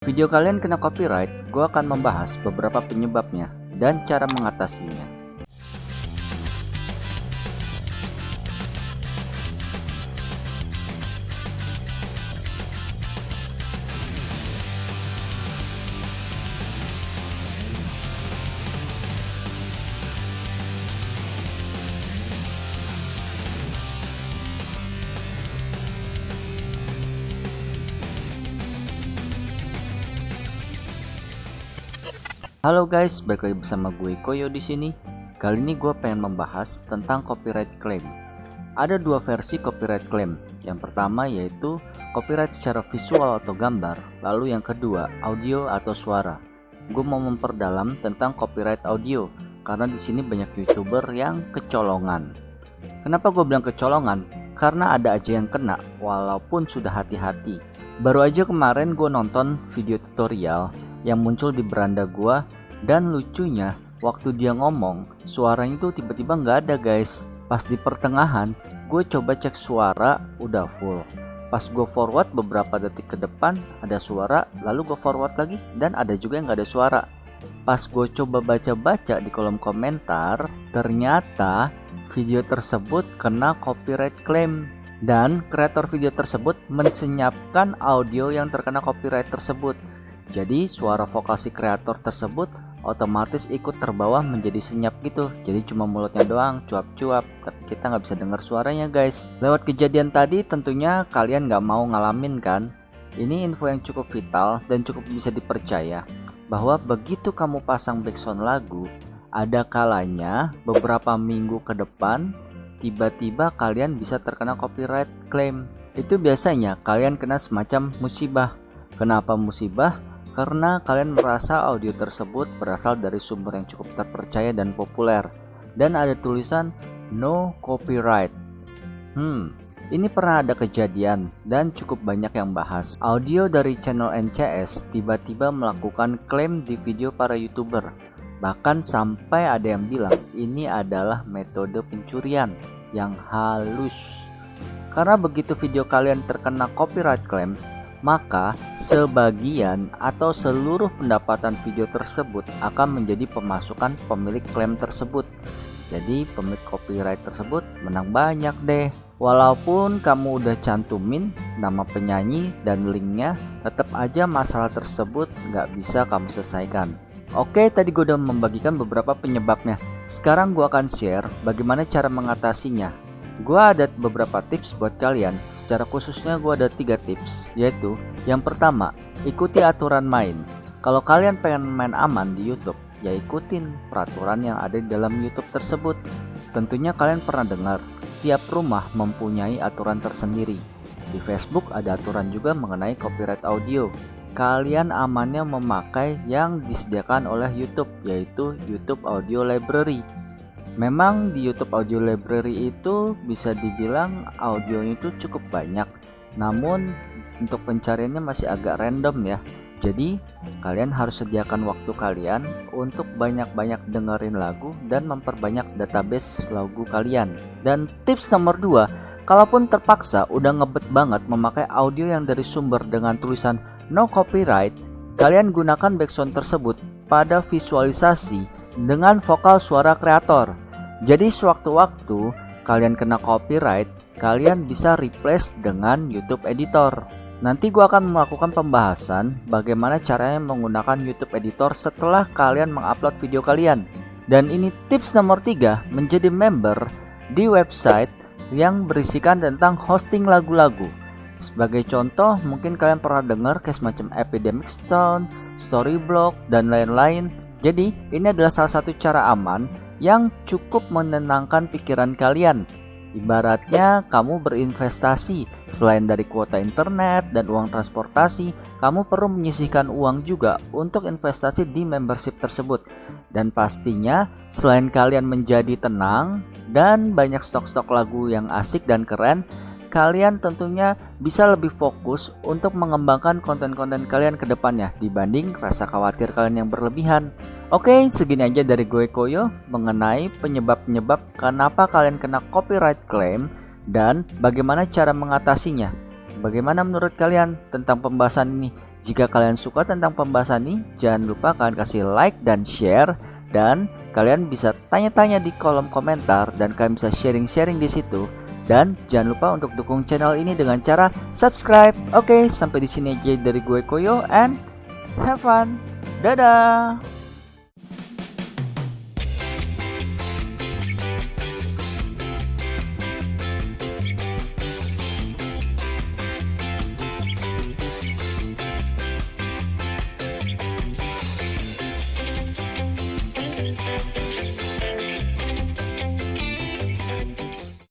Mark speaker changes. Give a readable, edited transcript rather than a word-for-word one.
Speaker 1: Video kalian kena copyright, gue akan membahas beberapa penyebabnya dan cara mengatasinya. Halo guys, balik lagi bersama gue Koyo di sini. Kali ini gue pengen membahas tentang copyright claim. Ada dua versi copyright claim. Yang pertama yaitu copyright secara visual atau gambar, lalu yang kedua audio atau suara. Gue mau memperdalam tentang copyright audio karena di sini banyak YouTuber yang kecolongan. Kenapa gue bilang kecolongan? Karena ada aja yang kena walaupun sudah hati-hati. Baru aja kemarin gue nonton video tutorial yang muncul di beranda gua, dan lucunya waktu dia ngomong suaranya itu tiba-tiba nggak ada guys. Pas di pertengahan gue coba cek suara udah full, pas gue forward beberapa detik ke depan ada suara, lalu gue forward lagi dan ada juga yang nggak ada suara. Pas gue coba baca-baca di kolom komentar, ternyata video tersebut kena copyright claim dan kreator video tersebut mensenyapkan audio yang terkena copyright tersebut. Jadi suara vokal si kreator tersebut otomatis ikut terbawa menjadi senyap gitu. Jadi cuma mulutnya doang cuap-cuap, tapi kita nggak bisa dengar suaranya guys. Lewat kejadian tadi tentunya kalian nggak mau ngalamin kan? Ini info yang cukup vital dan cukup bisa dipercaya, bahwa begitu kamu pasang backsound lagu, ada kalanya beberapa minggu ke depan tiba-tiba kalian bisa terkena copyright claim. Itu biasanya kalian kena semacam musibah. Kenapa musibah? Karena kalian merasa audio tersebut berasal dari sumber yang cukup terpercaya dan populer, dan ada tulisan no copyright. Ini pernah ada kejadian dan cukup banyak yang bahas. Audio dari channel NCS tiba-tiba melakukan klaim di video para YouTuber. Bahkan sampai ada yang bilang ini adalah metode pencurian yang halus. Karena begitu video kalian terkena copyright claim, maka sebagian atau seluruh pendapatan video tersebut akan menjadi pemasukan pemilik klaim tersebut. Jadi pemilik copyright tersebut menang banyak deh. Walaupun kamu udah cantumin nama penyanyi dan linknya, tetap aja masalah tersebut nggak bisa kamu selesaikan. Oke, tadi gue udah membagikan beberapa penyebabnya. Sekarang gue akan share bagaimana cara mengatasinya. Gua ada beberapa tips buat kalian. Secara khususnya gua ada 3 tips, yaitu yang pertama, ikuti aturan main. Kalau kalian pengen main aman di YouTube, ya ikutin peraturan yang ada di dalam YouTube tersebut. Tentunya kalian pernah dengar, tiap rumah mempunyai aturan tersendiri. Di Facebook ada aturan juga mengenai copyright audio. Kalian amannya memakai yang disediakan oleh YouTube, yaitu YouTube Audio Library. Memang di YouTube Audio Library itu bisa dibilang audionya itu cukup banyak, namun untuk pencariannya masih agak random ya. Jadi kalian harus sediakan waktu kalian untuk banyak-banyak dengerin lagu dan memperbanyak database lagu kalian. Dan tips nomor 2, kalaupun terpaksa udah ngebet banget memakai audio yang dari sumber dengan tulisan no copyright, kalian gunakan backsound tersebut pada visualisasi dengan vokal suara kreator. Jadi sewaktu-waktu kalian kena copyright, kalian bisa replace dengan YouTube Editor. Nanti gua akan melakukan pembahasan bagaimana caranya menggunakan YouTube Editor setelah kalian mengupload video kalian. Dan ini tips nomor 3, menjadi member di website yang berisikan tentang hosting lagu-lagu. Sebagai contoh, mungkin kalian pernah dengar kayak semacam Epidemic Sound, Storyblok, dan lain-lain. Jadi ini adalah salah satu cara aman yang cukup menenangkan pikiran kalian. Ibaratnya kamu berinvestasi, selain dari kuota internet dan uang transportasi, kamu perlu menyisihkan uang juga untuk investasi di membership tersebut. Dan pastinya selain kalian menjadi tenang dan banyak stok-stok lagu yang asik dan keren, kalian tentunya bisa lebih fokus untuk mengembangkan konten-konten kalian ke depannya dibanding rasa khawatir kalian yang berlebihan. Oke, segini aja dari gue Koyo mengenai penyebab-penyebab kenapa kalian kena copyright claim dan bagaimana cara mengatasinya. Bagaimana menurut kalian tentang pembahasan ini? Jika kalian suka tentang pembahasan ini, jangan lupa kalian kasih like dan share, dan kalian bisa tanya-tanya di kolom komentar dan kalian bisa sharing-sharing di situ. Dan jangan lupa untuk dukung channel ini dengan cara subscribe. Oke, sampai di sini aja dari gue Koyo and have fun. Dadah.